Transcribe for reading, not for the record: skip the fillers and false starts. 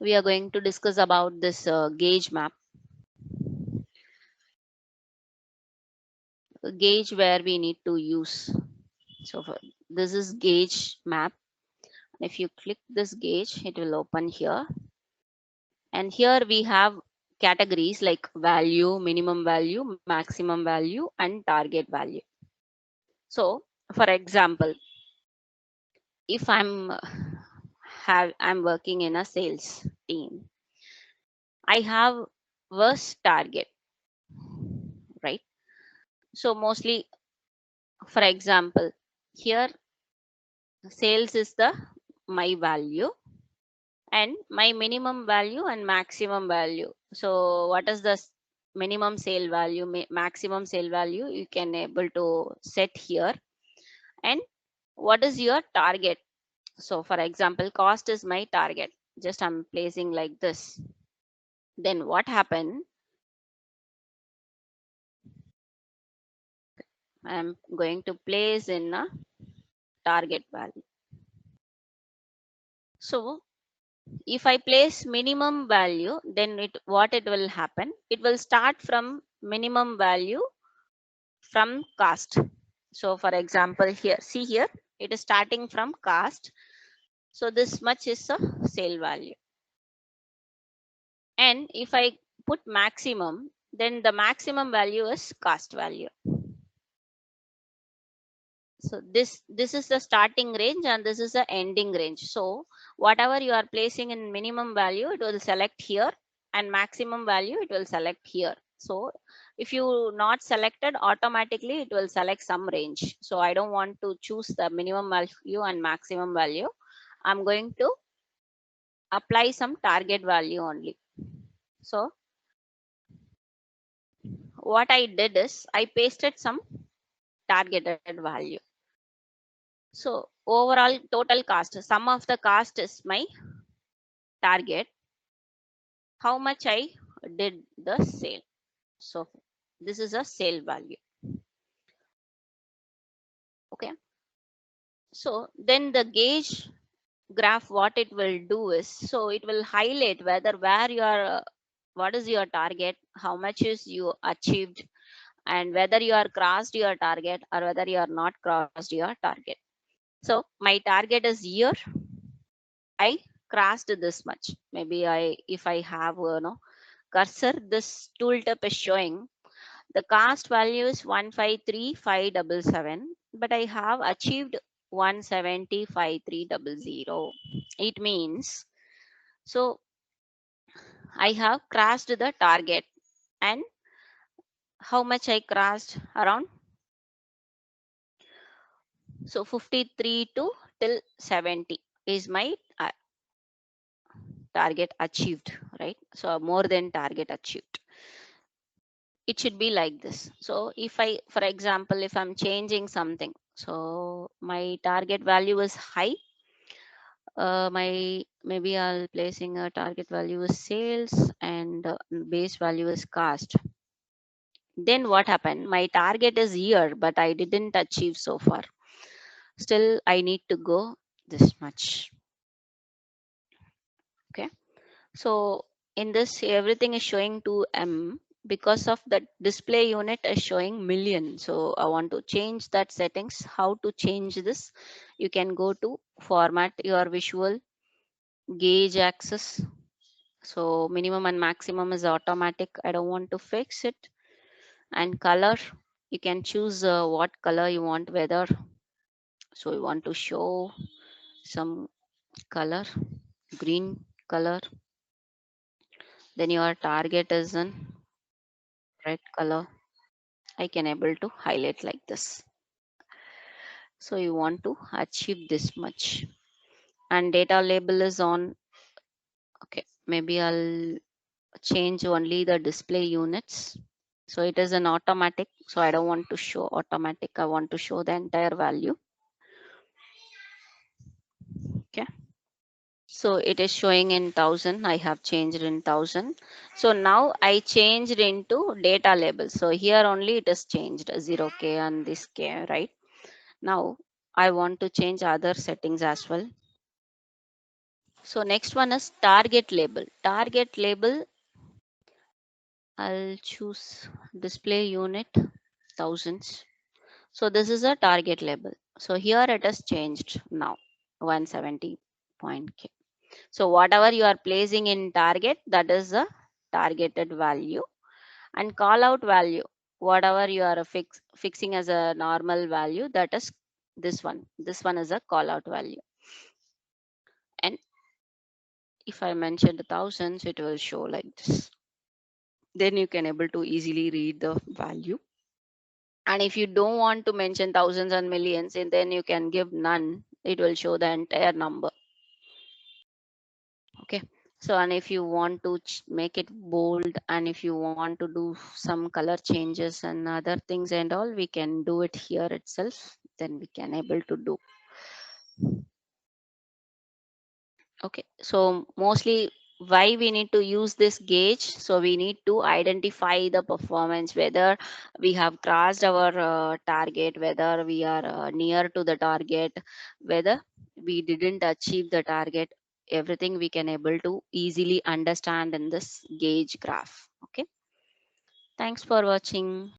we are going to discuss about this gauge map. A gauge where we need to use. So this is gauge map. If you click this gauge, it will open here. And here we have categories like value, minimum value, maximum value, and target value. So for example, if I'm working in a sales team, I have worst target, right? So mostly, for example, here sales is the my value and my minimum value and maximum value. So what is the minimum sale value, maximum sale value, you can able to set here. And what is your target? So for example, cost is my target. Just I'm placing like this. Then what happened? I'm going to place in a target value. So if I place minimum value, then what it will happen? It will start from minimum value from cost. So for example, here, see here, it is starting from cost. So this much is a sale value. And if I put maximum, then the maximum value is cost value. So this is the starting range and this is the ending range. So whatever you are placing in minimum value, it will select here, and maximum value it will select here. So if you not selected, automatically it will select some range. So I don't want to choose the minimum value and maximum value. I'm going to apply some target value only. So what I did is I pasted some targeted value. So overall total cost, sum of the cost is my target. How much I did the sale. So this is a sale value. Okay. So then the gauge graph, what it will do is, so it will highlight whether where you are, what is your target, how much is you achieved, and whether you are crossed your target or whether you are not crossed your target. So my target is here. I crossed this much. Maybe if I have cursor, this tooltip is showing the cost value is 153,577, but I have achieved 170,530. It means, so I have crossed the target. And how much I crossed? Around, so 53 to till 70 is my target achieved, right? So more than target achieved. It should be like this. So if I, for example, if I'm changing something, so my target value is high, my maybe I'll placing a target value is sales and base value is cost. Then what happened? My target is here, but I didn't achieve so far. Still, I need to go this much. Okay. So in this, everything is showing 2M because of the display unit is showing million. So I want to change that settings. How to change this? You can go to format your visual, gauge axis. So minimum and maximum is automatic. I don't want to fix it. And color, you can choose what color you want, whether. So you want to show some color, green color. Then your target is in red color. I can able to highlight like this. So you want to achieve this much. And data label is on. Okay, maybe I'll change only the display units. So it is an automatic. So I don't want to show automatic. I want to show the entire value. Okay. So it is showing in 1000. I have changed in 1000. So now I changed into data label. So here only it is changed 0K and this K, right? Now I want to change other settings as well. So next one is target label. Target label, I'll choose display unit thousands. So this is a target label. So here it has changed now 170 point k. So whatever you are placing in target, that is the targeted value. And call out value, whatever you are fixing as a normal value, that is this one. This one is a call out value. And if I mention the thousands, it will show like this. Then you can able to easily read the value. And if you don't want to mention thousands and millions, and then you can give none, it will show the entire number. Okay. So, and if you want to make it bold, and if you want to do some color changes and other things and all, we can do it here itself. Then we can able to do. Okay, so mostly why we need to use this gauge? So we need to identify the performance, whether we have crossed our target, whether we are near to the target, whether we didn't achieve the target. Everything we can able to easily understand in this gauge graph. Okay, thanks for watching.